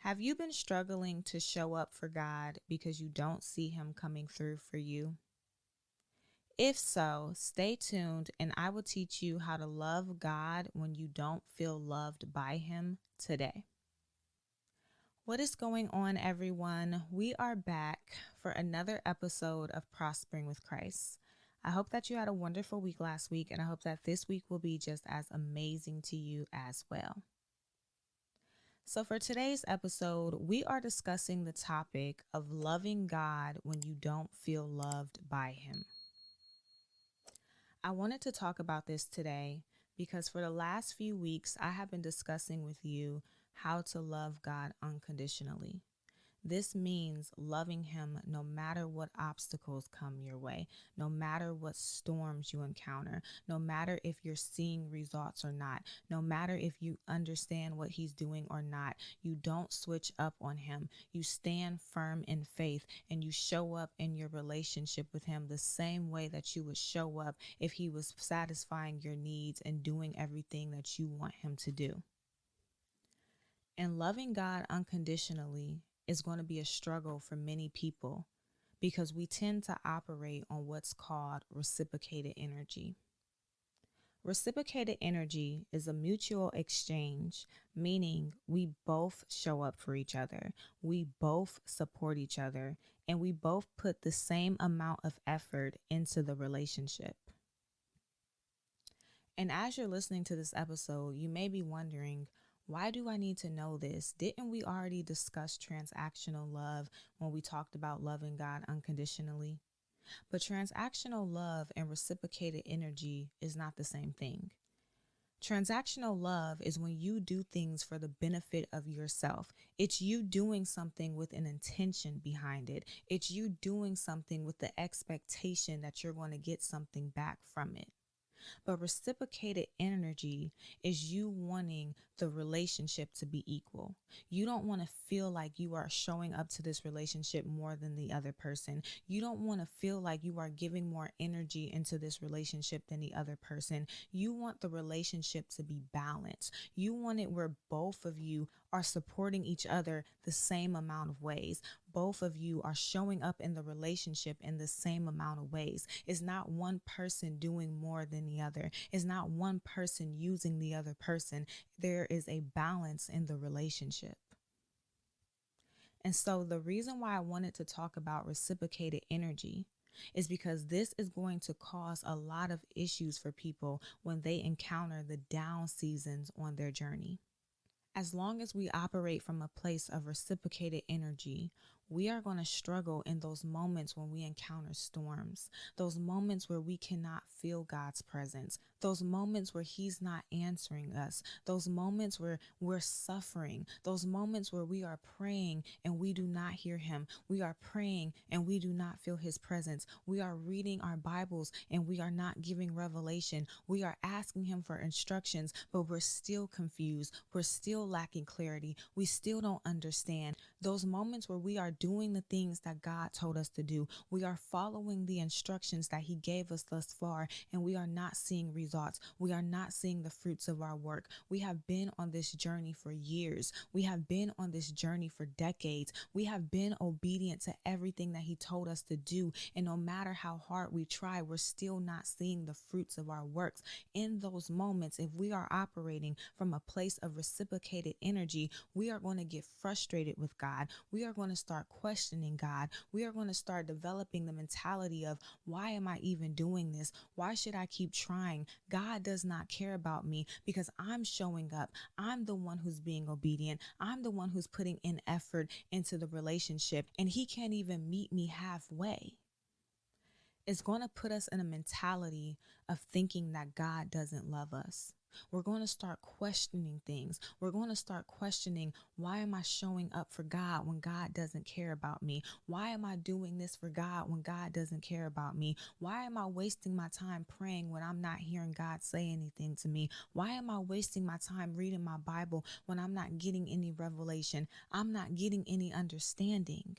Have you been struggling to show up for God because you don't see Him coming through for you? If so, stay tuned and I will teach you how to love God when you don't feel loved by Him today. What is going on, everyone? We are back for another episode of Prospering with Christ. I hope that you had a wonderful week last week, and I hope that this week will be just as amazing to you as well. So for today's episode, we are discussing the topic of loving God when you don't feel loved by Him. I wanted to talk about this today because for the last few weeks, I have been discussing with you how to love God unconditionally. This means loving Him no matter what obstacles come your way, no matter what storms you encounter, no matter if you're seeing results or not, no matter if you understand what He's doing or not. You don't switch up on Him. You stand firm in faith and you show up in your relationship with Him the same way that you would show up if He was satisfying your needs and doing everything that you want Him to do. And loving God unconditionally is going to be a struggle for many people because we tend to operate on what's called reciprocated energy. Reciprocated energy is a mutual exchange, meaning we both show up for each other, we both support each other, and we both put the same amount of effort into the relationship. And as you're listening to this episode, you may be wondering, why do I need to know this? Didn't we already discuss transactional love when we talked about loving God unconditionally? But transactional love and reciprocated energy is not the same thing. Transactional love is when you do things for the benefit of yourself. It's you doing something with an intention behind it. It's you doing something with the expectation that you're going to get something back from it. But reciprocated energy is you wanting the relationship to be equal. You don't want to feel like you are showing up to this relationship more than the other person. You don't want to feel like you are giving more energy into this relationship than the other person. You want the relationship to be balanced. You want it where both of you are supporting each other the same amount of ways. Both of you are showing up in the relationship in the same amount of ways. It's not one person doing more than the other. It's not one person using the other person. There is a balance in the relationship. And so the reason why I wanted to talk about reciprocated energy is because this is going to cause a lot of issues for people when they encounter the down seasons on their journey. As long as we operate from a place of reciprocated energy, we are going to struggle in those moments when we encounter storms, those moments where we cannot feel God's presence, those moments where He's not answering us, those moments where we're suffering, those moments where we are praying and we do not hear Him. We are praying and we do not feel His presence. We are reading our Bibles and we are not giving revelation. We are asking Him for instructions, but we're still confused. We're still lacking clarity. We still don't understand. Those moments where we are doing the things that God told us to do. We are following the instructions that He gave us thus far, and we are not seeing results. We are not seeing the fruits of our work. We have been on this journey for years. We have been on this journey for decades. We have been obedient to everything that He told us to do. And no matter how hard we try, we're still not seeing the fruits of our works. In those moments, if we are operating from a place of reciprocated energy, we are going to get frustrated with God. We are going to start questioning God. We are going to start developing the mentality of, why am I even doing this? Why should I keep trying? God does not care about me because I'm showing up. I'm the one who's being obedient. I'm the one who's putting in effort into the relationship, and He can't even meet me halfway. It's going to put us in a mentality of thinking that God doesn't love us. We're going to start questioning things. We're going to start questioning, why am I showing up for God when God doesn't care about me? Why am I doing this for God when God doesn't care about me? Why am I wasting my time praying when I'm not hearing God say anything to me? Why am I wasting my time reading my Bible when I'm not getting any revelation? I'm not getting any understanding.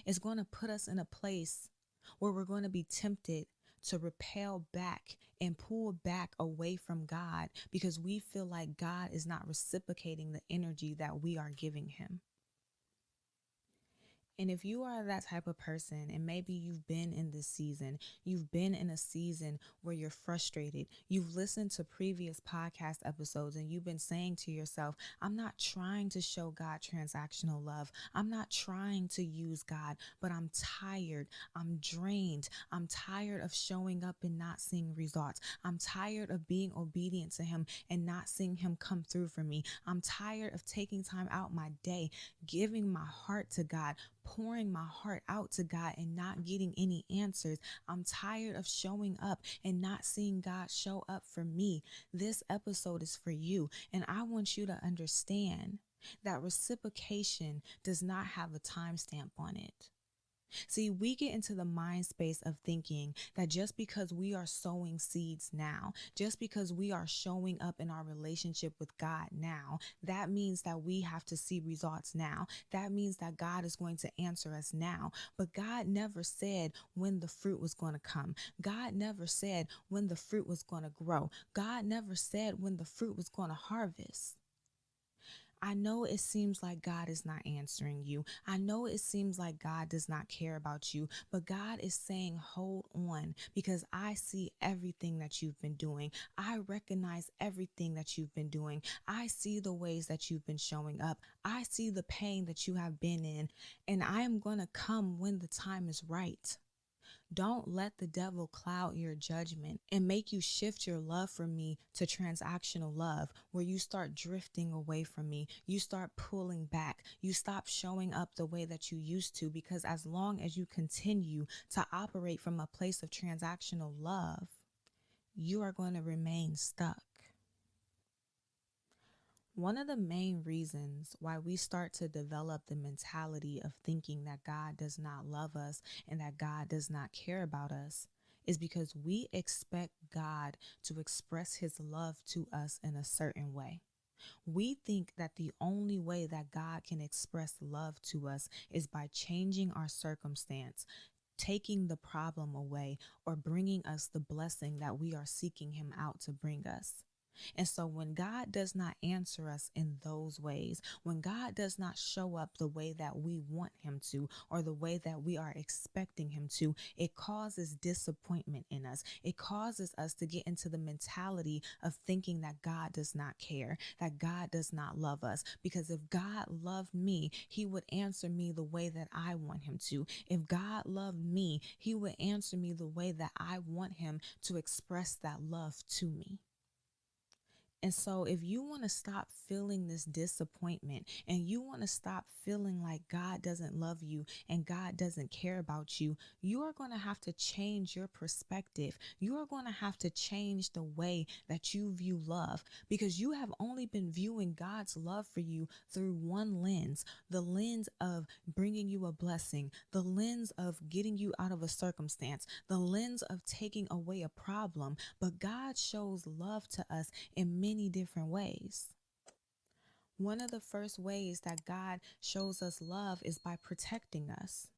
It's going to put us in a place where we're going to be tempted to repel back and pull back away from God because we feel like God is not reciprocating the energy that we are giving Him. And if you are that type of person, and maybe you've been in this season, you've been in a season where you're frustrated, you've listened to previous podcast episodes and you've been saying to yourself, I'm not trying to show God transactional love. I'm not trying to use God, but I'm tired. I'm drained. I'm tired of showing up and not seeing results. I'm tired of being obedient to Him and not seeing Him come through for me. I'm tired of taking time out my day, giving my heart to God, pouring my heart out to God and not getting any answers. I'm tired of showing up and not seeing God show up for me. This episode is for you. And I want you to understand that reciprocation does not have a timestamp on it. See, we get into the mind space of thinking that just because we are sowing seeds now, just because we are showing up in our relationship with God now, that means that we have to see results now. That means that God is going to answer us now. But God never said when the fruit was going to come. God never said when the fruit was going to grow. God never said when the fruit was going to harvest. I know it seems like God is not answering you. I know it seems like God does not care about you, but God is saying, hold on, because I see everything that you've been doing. I recognize everything that you've been doing. I see the ways that you've been showing up. I see the pain that you have been in, and I am going to come when the time is right. Don't let the devil cloud your judgment and make you shift your love for me to transactional love, where you start drifting away from me. You start pulling back. You stop showing up the way that you used to, because as long as you continue to operate from a place of transactional love, you are going to remain stuck. One of the main reasons why we start to develop the mentality of thinking that God does not love us and that God does not care about us is because we expect God to express His love to us in a certain way. We think that the only way that God can express love to us is by changing our circumstance, taking the problem away, or bringing us the blessing that we are seeking Him out to bring us. And so when God does not answer us in those ways, when God does not show up the way that we want Him to, or the way that we are expecting Him to, it causes disappointment in us. It causes us to get into the mentality of thinking that God does not care, that God does not love us. Because if God loved me, He would answer me the way that I want Him to. If God loved me, He would answer me the way that I want Him to express that love to me. And so if you want to stop feeling this disappointment, and you want to stop feeling like God doesn't love you and God doesn't care about you, you are going to have to change your perspective. You are going to have to change the way that you view love, because you have only been viewing God's love for you through one lens, the lens of bringing you a blessing, the lens of getting you out of a circumstance, the lens of taking away a problem. But God shows love to us in many different ways. One of the first ways that God shows us love is by protecting us.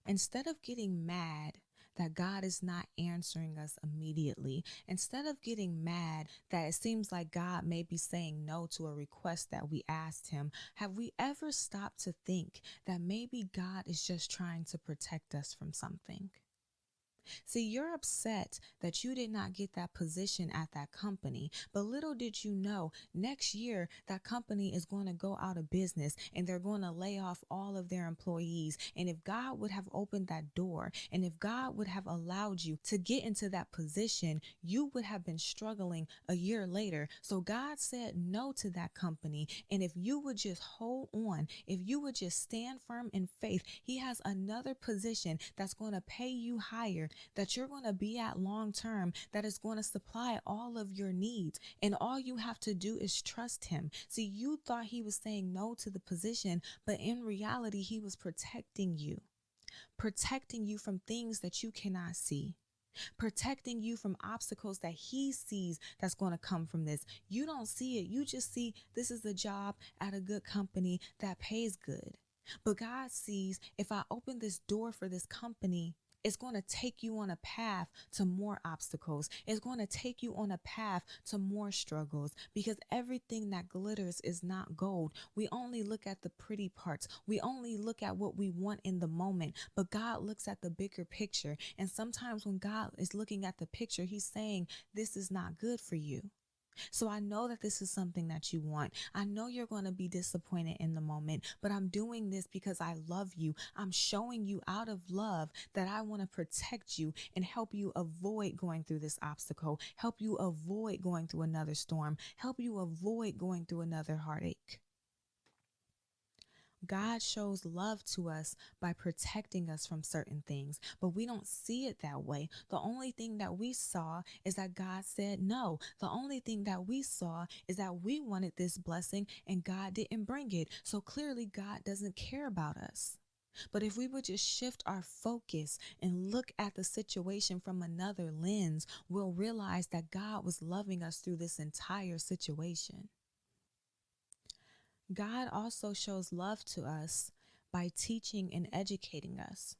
Instead of getting mad that God is not answering us immediately, instead of getting mad that it seems like God may be saying no to a request that we asked Him, have we ever stopped to think that maybe God is just trying to protect us from something? See, you're upset that you did not get that position at that company, but little did you know, next year that company is going to go out of business and they're going to lay off all of their employees. And if God would have opened that door, and if God would have allowed you to get into that position, you would have been struggling a year later. So God said no to that company. And if you would just hold on, if you would just stand firm in faith, He has another position that's going to pay you higher, that you're going to be at long term, that is going to supply all of your needs. And all you have to do is trust Him. See, you thought He was saying no to the position, but in reality, He was protecting you from things that you cannot see, protecting you from obstacles that He sees that's going to come from this. You don't see it. You just see this is a job at a good company that pays good. But God sees, if I open this door for this company, It's going to take you on a path to more obstacles. It's going to take you on a path to more struggles, because everything that glitters is not gold. We only look at the pretty parts. We only look at what we want in the moment, but God looks at the bigger picture. And sometimes when God is looking at the picture, he's saying, this is not good for you. So I know that this is something that you want. I know you're going to be disappointed in the moment, but I'm doing this because I love you. I'm showing you out of love that I want to protect you and help you avoid going through this obstacle, help you avoid going through another storm, help you avoid going through another heartache. God shows love to us by protecting us from certain things, but we don't see it that way. The only thing that we saw is that God said no. The only thing that we saw is that we wanted this blessing and God didn't bring it. So clearly God doesn't care about us. But if we would just shift our focus and look at the situation from another lens, we'll realize that God was loving us through this entire situation. God also shows love to us by teaching and educating us.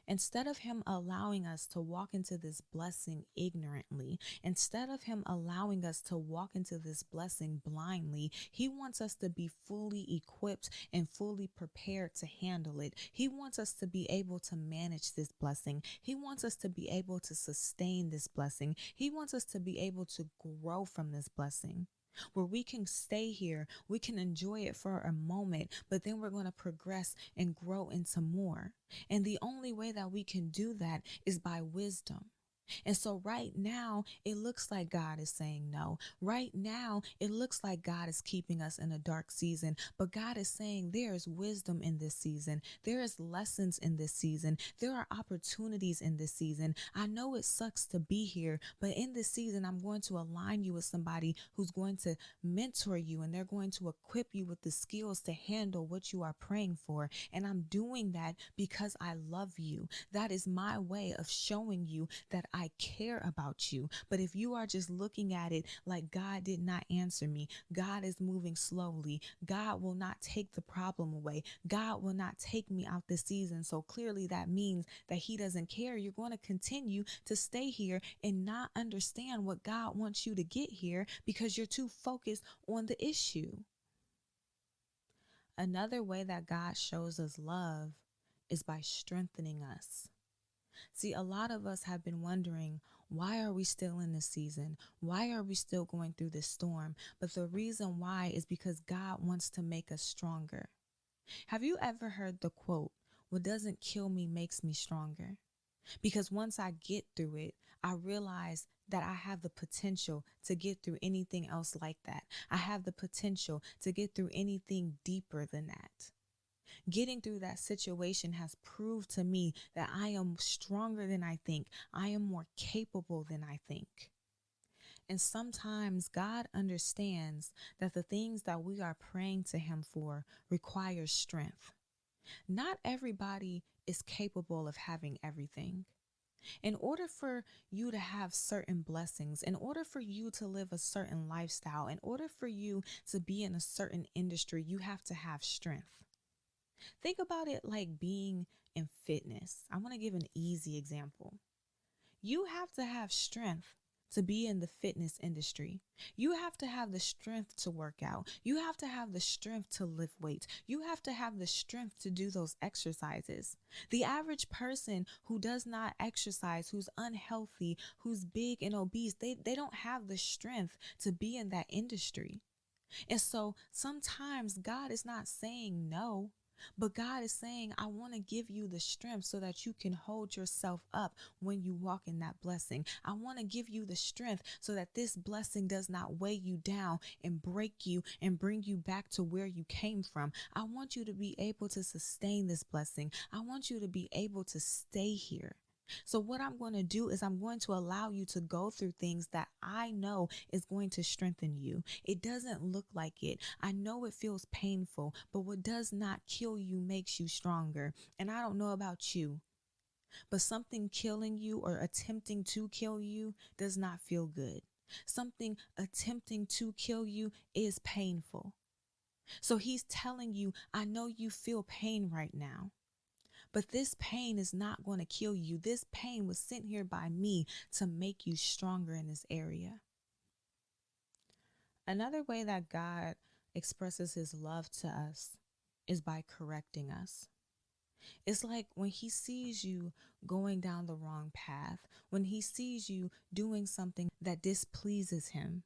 Instead of him allowing us to walk into this blessing ignorantly, instead of him allowing us to walk into this blessing blindly, he wants us to be fully equipped and fully prepared to handle it. He wants us to be able to manage this blessing. He wants us to be able to sustain this blessing. He wants us to be able to grow from this blessing, where we can stay here, we can enjoy it for a moment, but then we're going to progress and grow into more. And the only way that we can do that is by wisdom. And so right now, it looks like God is saying no. Right now, it looks like God is keeping us in a dark season. But God is saying there is wisdom in this season. There is lessons in this season. There are opportunities in this season. I know it sucks to be here, but in this season, I'm going to align you with somebody who's going to mentor you, and they're going to equip you with the skills to handle what you are praying for. And I'm doing that because I love you. That is my way of showing you that I care about you. But if you are just looking at it like God did not answer me, God is moving slowly, God will not take the problem away, God will not take me out this season, so clearly that means that he doesn't care, you're going to continue to stay here and not understand what God wants you to get here because you're too focused on the issue. Another way that God shows us love is by strengthening us. See, a lot of us have been wondering, why are we still in this season? Why are we still going through this storm? But the reason why is because God wants to make us stronger. Have you ever heard the quote, what doesn't kill me makes me stronger? Because once I get through it, I realize that I have the potential to get through anything else like that. I have the potential to get through anything deeper than that. Getting through that situation has proved to me that I am stronger than I think. I am more capable than I think. And sometimes God understands that the things that we are praying to him for require strength. Not everybody is capable of having everything. In order for you to have certain blessings, in order for you to live a certain lifestyle, in order for you to be in a certain industry, you have to have strength. Think about it like being in fitness. I want to give an easy example. You have to have strength to be in the fitness industry. You have to have the strength to work out. You have to have the strength to lift weights. You have to have the strength to do those exercises. The average person who does not exercise, who's unhealthy, who's big and obese, they don't have the strength to be in that industry. And so sometimes God is not saying no, but God is saying, I want to give you the strength so that you can hold yourself up when you walk in that blessing. I want to give you the strength so that this blessing does not weigh you down and break you and bring you back to where you came from. I want you to be able to sustain this blessing. I want you to be able to stay here. So what I'm going to do is I'm going to allow you to go through things that I know is going to strengthen you. It doesn't look like it. I know it feels painful, but what does not kill you makes you stronger. And I don't know about you, but something killing you or attempting to kill you does not feel good. Something attempting to kill you is painful. So he's telling you, I know you feel pain right now, But this pain is not going to kill you. This pain was sent here by me to make you stronger in this area. Another way that God expresses his love to us is by correcting us. It's like when he sees you going down the wrong path, when he sees you doing something that displeases him,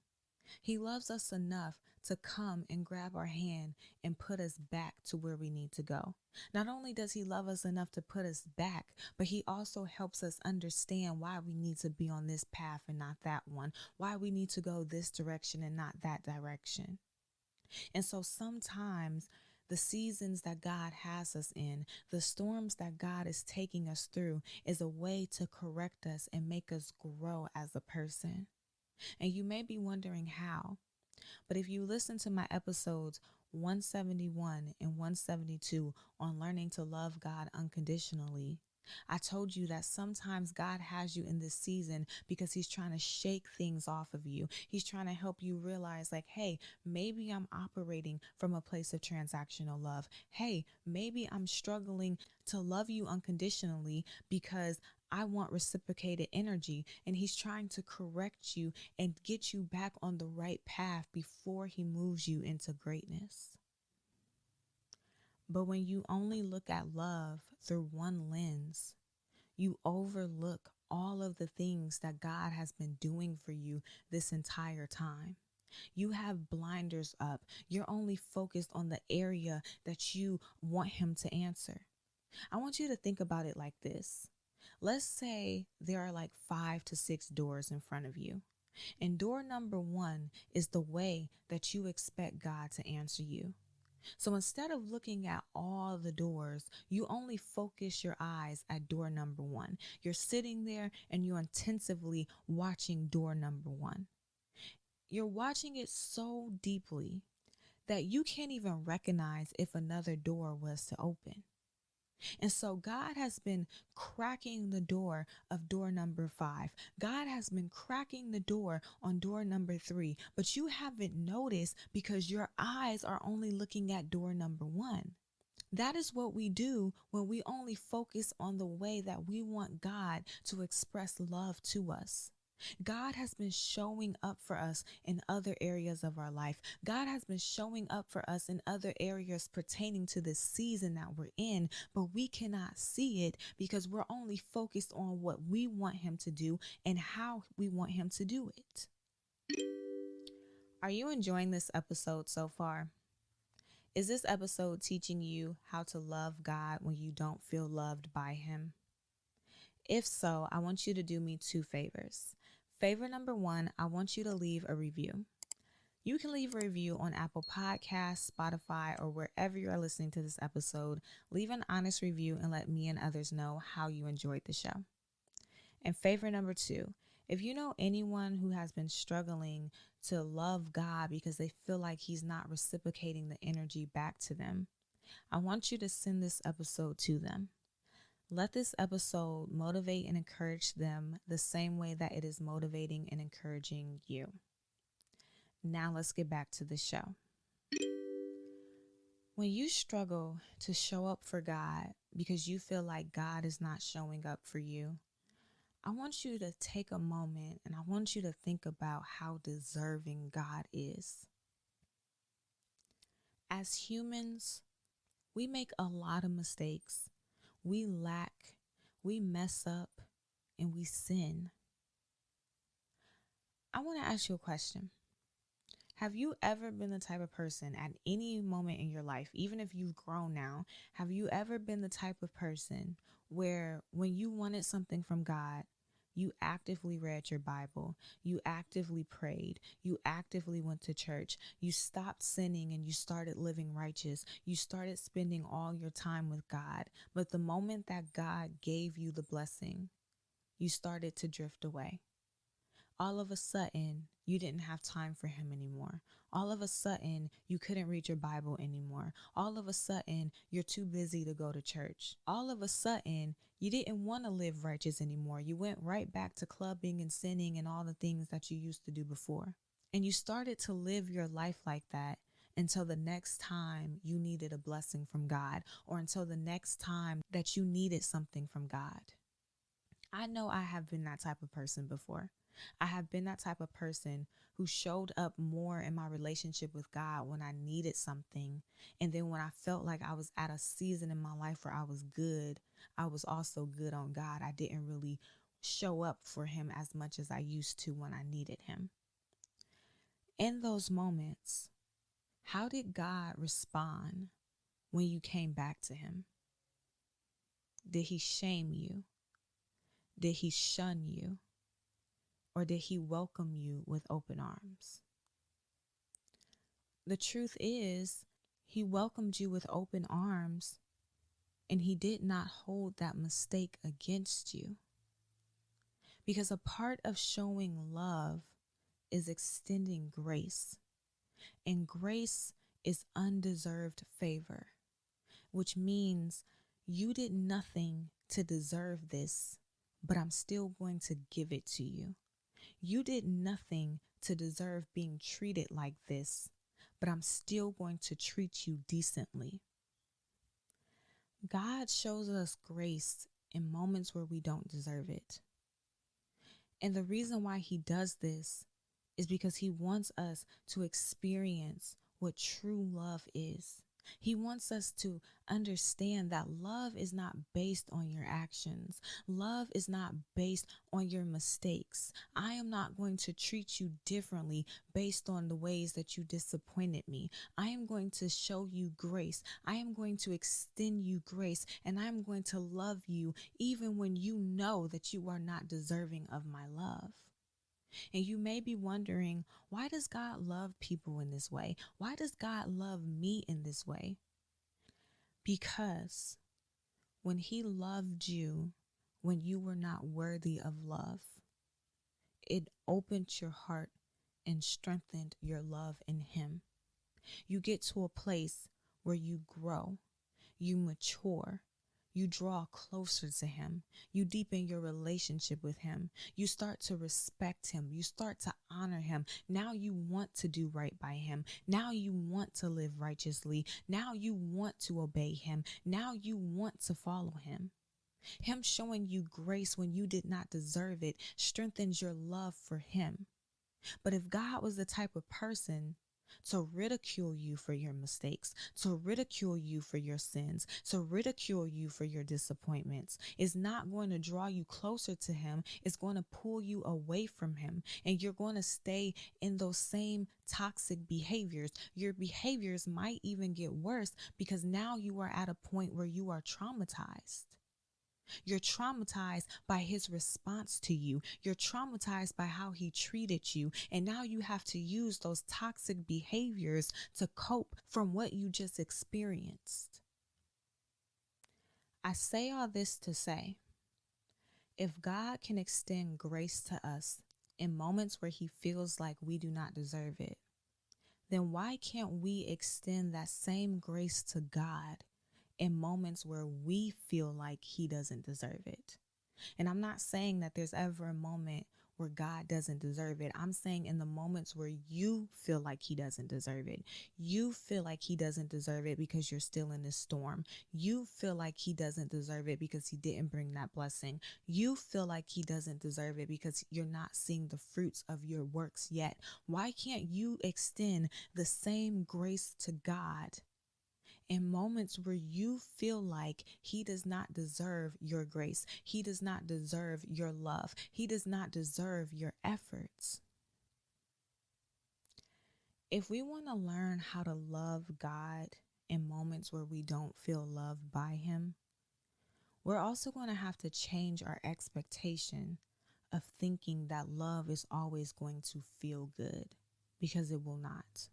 he loves us enough to come and grab our hand and put us back to where we need to go. Not only does he love us enough to put us back, but he also helps us understand why we need to be on this path and not that one, why we need to go this direction and not that direction. And so sometimes the seasons that God has us in, the storms that God is taking us through, is a way to correct us and make us grow as a person. And you may be wondering how, but if you listen to my episodes 171 and 172 on learning to love God unconditionally, I told you that sometimes God has you in this season because he's trying to shake things off of you. He's trying to help you realize, like, hey, maybe I'm operating from a place of transactional love. Hey, maybe I'm struggling to love you unconditionally because I want reciprocated energy. And he's trying to correct you and get you back on the right path before he moves you into greatness. But when you only look at love through one lens, you overlook all of the things that God has been doing for you this entire time. You have blinders up. You're only focused on the area that you want him to answer. I want you to think about it like this. Let's say there are like 5 to 6 doors in front of you. And door number 1 is the way that you expect God to answer you. So instead of looking at all the doors, you only focus your eyes at door number 1. You're sitting there and you're intensively watching door number 1. You're watching it so deeply that you can't even recognize if another door was to open. And so God has been cracking the door of door number 5. God has been cracking the door on door number 3, but you haven't noticed because your eyes are only looking at door number 1. That is what we do when we only focus on the way that we want God to express love to us. God has been showing up for us in other areas of our life. God has been showing up for us in other areas pertaining to this season that we're in, but we cannot see it because we're only focused on what we want him to do and how we want him to do it. Are you enjoying this episode so far? Is this episode teaching you how to love God when you don't feel loved by him? If so, I want you to do me 2 favors. Favor number 1, I want you to leave a review. You can leave a review on Apple Podcasts, Spotify, or wherever you are listening to this episode. Leave an honest review and let me and others know how you enjoyed the show. And favor number 2, if you know anyone who has been struggling to love God because they feel like he's not reciprocating the energy back to them, I want you to send this episode to them. Let this episode motivate and encourage them the same way that it is motivating and encouraging you. Now let's get back to the show. When you struggle to show up for God because you feel like God is not showing up for you, I want you to take a moment and I want you to think about how deserving God is. As humans, we make a lot of mistakes. We lack, we mess up, and we sin. I want to ask you a question. Have you ever been the type of person at any moment in your life, even if you've grown now, have you ever been the type of person where when you wanted something from God, you actively read your Bible, you actively prayed, you actively went to church, you stopped sinning and you started living righteous, you started spending all your time with God, but the moment that God gave you the blessing, you started to drift away. All of a sudden, you didn't have time for him anymore. All of a sudden, you couldn't read your Bible anymore. All of a sudden, you're too busy to go to church. All of a sudden, you didn't want to live righteous anymore. You went right back to clubbing and sinning and all the things that you used to do before. And you started to live your life like that until the next time you needed a blessing from God, or until the next time that you needed something from God. I know I have been that type of person before. I have been that type of person who showed up more in my relationship with God when I needed something. And then when I felt like I was at a season in my life where I was good, I was also good on God. I didn't really show up for him as much as I used to when I needed him. In those moments, how did God respond when you came back to him? Did he shame you? Did he shun you? Or did he welcome you with open arms? The truth is, he welcomed you with open arms, and he did not hold that mistake against you. Because a part of showing love is extending grace, and grace is undeserved favor, which means you did nothing to deserve this, but I'm still going to give it to you. You did nothing to deserve being treated like this, but I'm still going to treat you decently. God shows us grace in moments where we don't deserve it. And the reason why he does this is because he wants us to experience what true love is. He wants us to understand that love is not based on your actions. Love is not based on your mistakes. I am not going to treat you differently based on the ways that you disappointed me. I am going to show you grace. I am going to extend you grace, and I am going to love you even when you know that you are not deserving of my love. And you may be wondering, why does God love people in this way? Why does God love me in this way? Because when he loved you when you were not worthy of love, it opened your heart and strengthened your love in him. You get to a place where you grow, you mature, you draw closer to him. You deepen your relationship with him. You start to respect him. You start to honor him. Now you want to do right by him. Now you want to live righteously. Now you want to obey him. Now you want to follow him. Him showing you grace when you did not deserve it strengthens your love for him. But if God was the type of person to ridicule you for your mistakes, to ridicule you for your sins, to ridicule you for your disappointments, is not going to draw you closer to him. It's going to pull you away from him, and you're going to stay in those same toxic behaviors. Your behaviors might even get worse because now you are at a point where you are traumatized. You're traumatized by his response to you. You're traumatized by how he treated you. And now you have to use those toxic behaviors to cope from what you just experienced. I say all this to say, if God can extend grace to us in moments where he feels like we do not deserve it, then why can't we extend that same grace to God in moments where we feel like he doesn't deserve it? And I'm not saying that there's ever a moment where God doesn't deserve it. I'm saying in the moments where you feel like he doesn't deserve it. You feel like he doesn't deserve it because you're still in this storm. You feel like he doesn't deserve it because he didn't bring that blessing. You feel like he doesn't deserve it because you're not seeing the fruits of your works yet. Why can't you extend the same grace to God in moments where you feel like he does not deserve your grace? He does not deserve your love. He does not deserve your efforts. If we want to learn how to love God in moments where we don't feel loved by him, we're also going to have to change our expectation of thinking that love is always going to feel good, because it will not.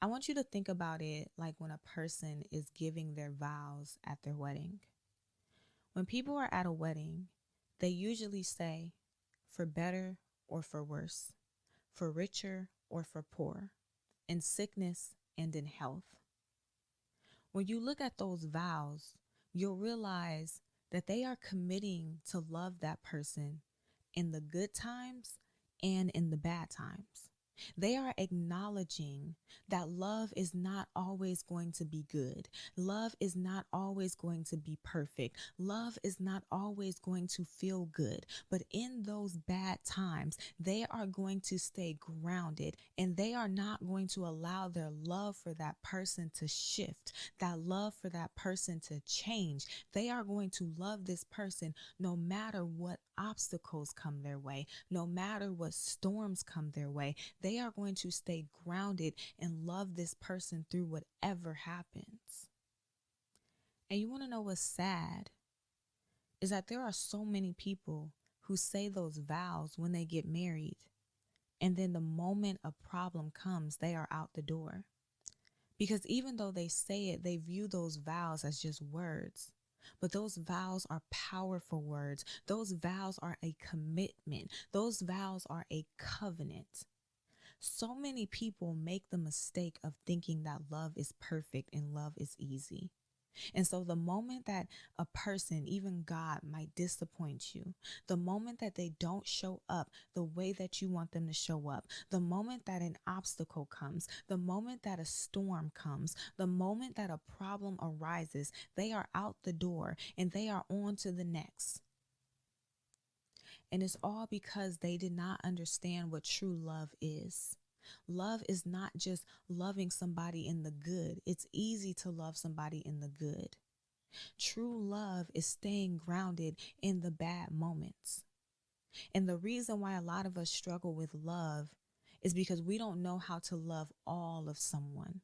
I want you to think about it like when a person is giving their vows at their wedding. When people are at a wedding, they usually say, for better or for worse, for richer or for poor, in sickness and in health. When you look at those vows, you'll realize that they are committing to love that person in the good times and in the bad times. They are acknowledging that love is not always going to be good. Love is not always going to be perfect. Love is not always going to feel good. But in those bad times, they are going to stay grounded, and they are not going to allow their love for that person to shift, that love for that person to change. They are going to love this person no matter what obstacles come their way, no matter what storms come their way. They are going to stay grounded and love this person through whatever happens. And you want to know what's sad? Is that there are so many people who say those vows when they get married, and then the moment a problem comes, they are out the door. Because even though they say it, they view those vows as just words. But those vows are powerful words. Those vows are a commitment. Those vows are a covenant. So many people make the mistake of thinking that love is perfect and love is easy. And so the moment that a person, even God, might disappoint you, the moment that they don't show up the way that you want them to show up, the moment that an obstacle comes, the moment that a storm comes, the moment that a problem arises, they are out the door and they are on to the next. And it's all because they did not understand what true love is. Love is not just loving somebody in the good. It's easy to love somebody in the good. True love is staying grounded in the bad moments. And the reason why a lot of us struggle with love is because we don't know how to love all of someone.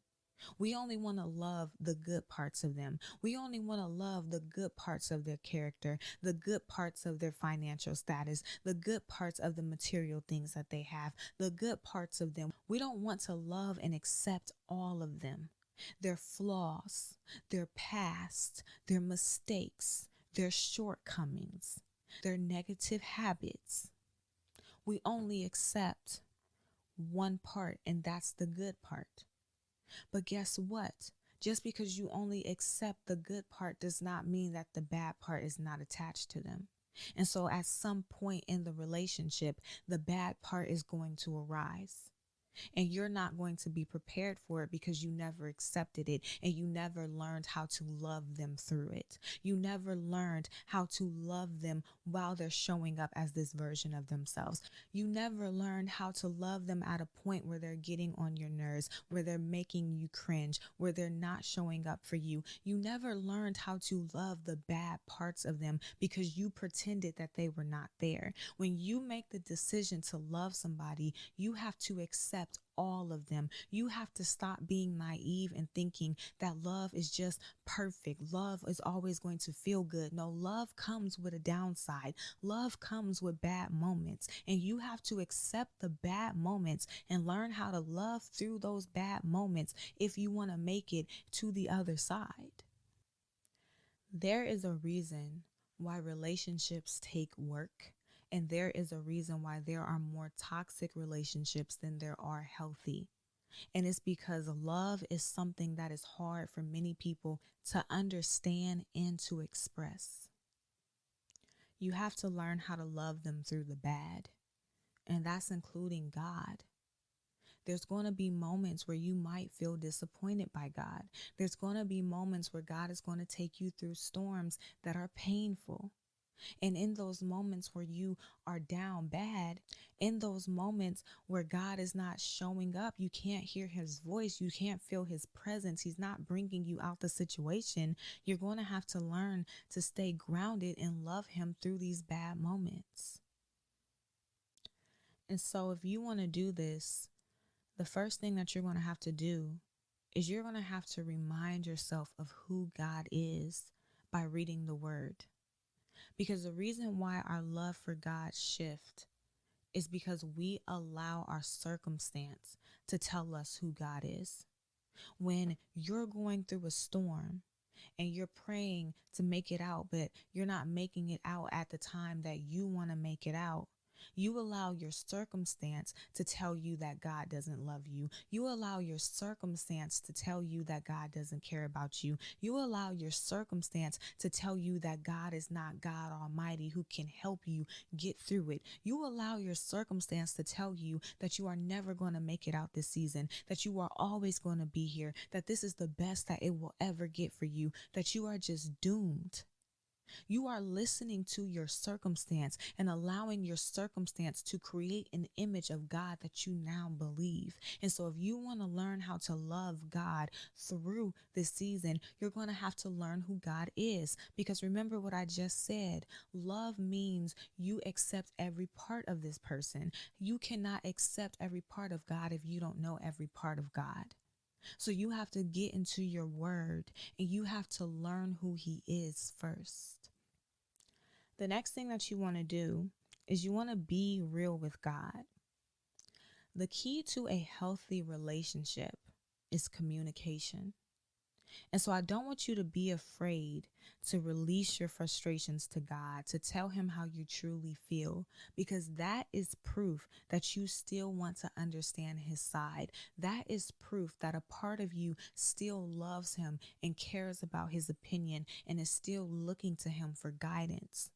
We only want to love the good parts of them. We only want to love the good parts of their character, the good parts of their financial status, the good parts of the material things that they have, the good parts of them. We don't want to love and accept all of them. Their flaws, their past, their mistakes, their shortcomings, their negative habits. We only accept one part, and that's the good part. But guess what? Just because you only accept the good part does not mean that the bad part is not attached to them. And so at some point in the relationship, the bad part is going to arise. And you're not going to be prepared for it because you never accepted it and you never learned how to love them through it. You never learned how to love them while they're showing up as this version of themselves. You never learned how to love them at a point where they're getting on your nerves, where they're making you cringe, where they're not showing up for you. You never learned how to love the bad parts of them because you pretended that they were not there. When you make the decision to love somebody, you have to accept all of them. You have to stop being naive and thinking that love is just perfect. Love is always going to feel good. No, love comes with a downside. Love comes with bad moments, and you have to accept the bad moments and learn how to love through those bad moments if you want to make it to the other side. There is a reason why relationships take work. And there is a reason why there are more toxic relationships than there are healthy. And it's because love is something that is hard for many people to understand and to express. You have to learn how to love them through the bad, and that's including God. There's going to be moments where you might feel disappointed by God. There's going to be moments where God is going to take you through storms that are painful. And in those moments where you are down bad, in those moments where God is not showing up, you can't hear his voice, you can't feel his presence, he's not bringing you out the situation, you're going to have to learn to stay grounded and love him through these bad moments. And so if you want to do this, the first thing that you're going to have to do is you're going to have to remind yourself of who God is by reading the word. Because the reason why our love for God shifts is because we allow our circumstance to tell us who God is. When you're going through a storm and you're praying to make it out, but you're not making it out at the time that you want to make it out, You allow your circumstance to tell you that God doesn't love you. You allow your circumstance to tell you that God doesn't care about you. You allow your circumstance to tell you that God is not God Almighty who can help you get through it. You allow your circumstance to tell you that you are never going to make it out this season, that you are always going to be here, that this is the best that it will ever get for you, that you are just doomed. You are listening to your circumstance and allowing your circumstance to create an image of God that you now believe. And so if you want to learn how to love God through this season, you're going to have to learn who God is. Because remember what I just said, love means you accept every part of this person. You cannot accept every part of God if you don't know every part of God. So you have to get into your word and you have to learn who he is first. The next thing that you want to do is you want to be real with God. The key to a healthy relationship is communication. And so I don't want you to be afraid to release your frustrations to God, to tell him how you truly feel, because that is proof that you still want to understand his side. That is proof that a part of you still loves him and cares about his opinion and is still looking to him for guidance.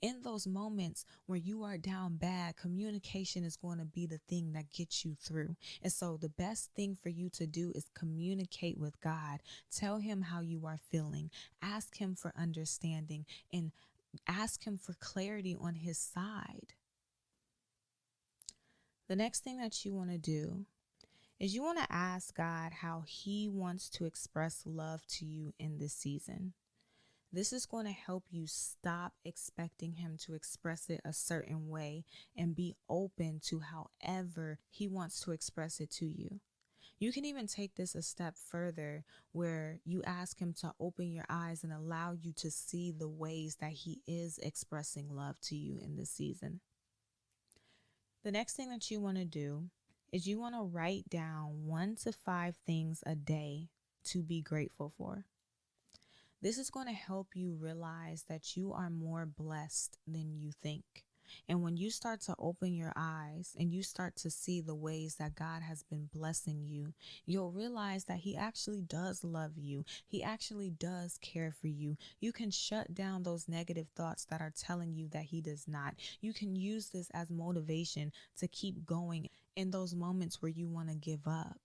In those moments where you are down bad, communication is going to be the thing that gets you through. And so the best thing for you to do is communicate with God. Tell him how you are feeling. Ask him for understanding and ask him for clarity on his side. The next thing that you want to do is you want to ask God how he wants to express love to you in this season. This is going to help you stop expecting him to express it a certain way and be open to however he wants to express it to you. You can even take this a step further where you ask him to open your eyes and allow you to see the ways that he is expressing love to you in this season. The next thing that you want to do is you want to write down 1 to 5 things a day to be grateful for. This is going to help you realize that you are more blessed than you think. And when you start to open your eyes and you start to see the ways that God has been blessing you, you'll realize that he actually does love you. He actually does care for you. You can shut down those negative thoughts that are telling you that he does not. You can use this as motivation to keep going in those moments where you want to give up.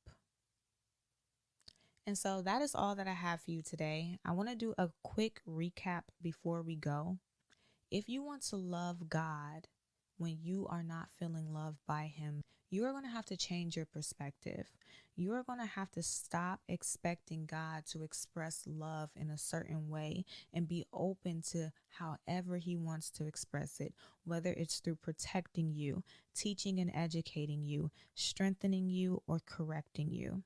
And so that is all that I have for you today. I want to do a quick recap before we go. If you want to love God when you are not feeling loved by him, you are going to have to change your perspective. You are going to have to stop expecting God to express love in a certain way and be open to however he wants to express it, whether it's through protecting you, teaching and educating you, strengthening you, or correcting you.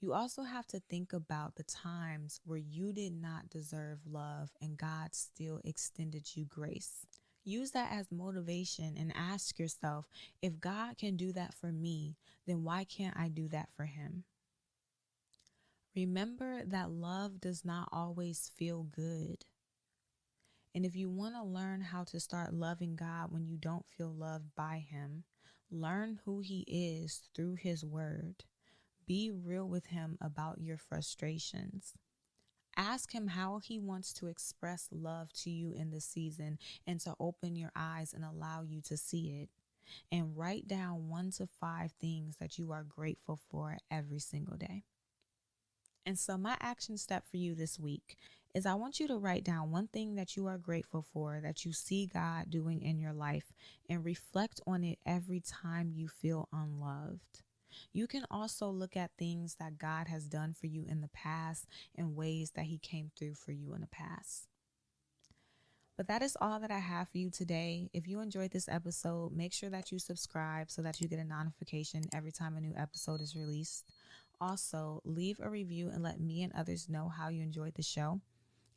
You also have to think about the times where you did not deserve love and God still extended you grace. Use that as motivation and ask yourself, if God can do that for me, then why can't I do that for him? Remember that love does not always feel good. And if you want to learn how to start loving God when you don't feel loved by him, learn who he is through his word. Be real with him about your frustrations. Ask him how he wants to express love to you in this season and to open your eyes and allow you to see it. And write down 1 to 5 things that you are grateful for every single day. And so my action step for you this week is I want you to write down one thing that you are grateful for that you see God doing in your life and reflect on it every time you feel unloved. You can also look at things that God has done for you in the past and ways that he came through for you in the past. But that is all that I have for you today. If you enjoyed this episode, make sure that you subscribe so that you get a notification every time a new episode is released. Also, leave a review and let me and others know how you enjoyed the show.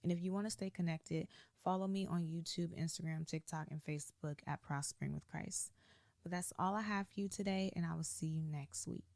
And if you want to stay connected, follow me on YouTube, Instagram, TikTok, and Facebook at Prospering with Christ. But that's all I have for you today, and I will see you next week.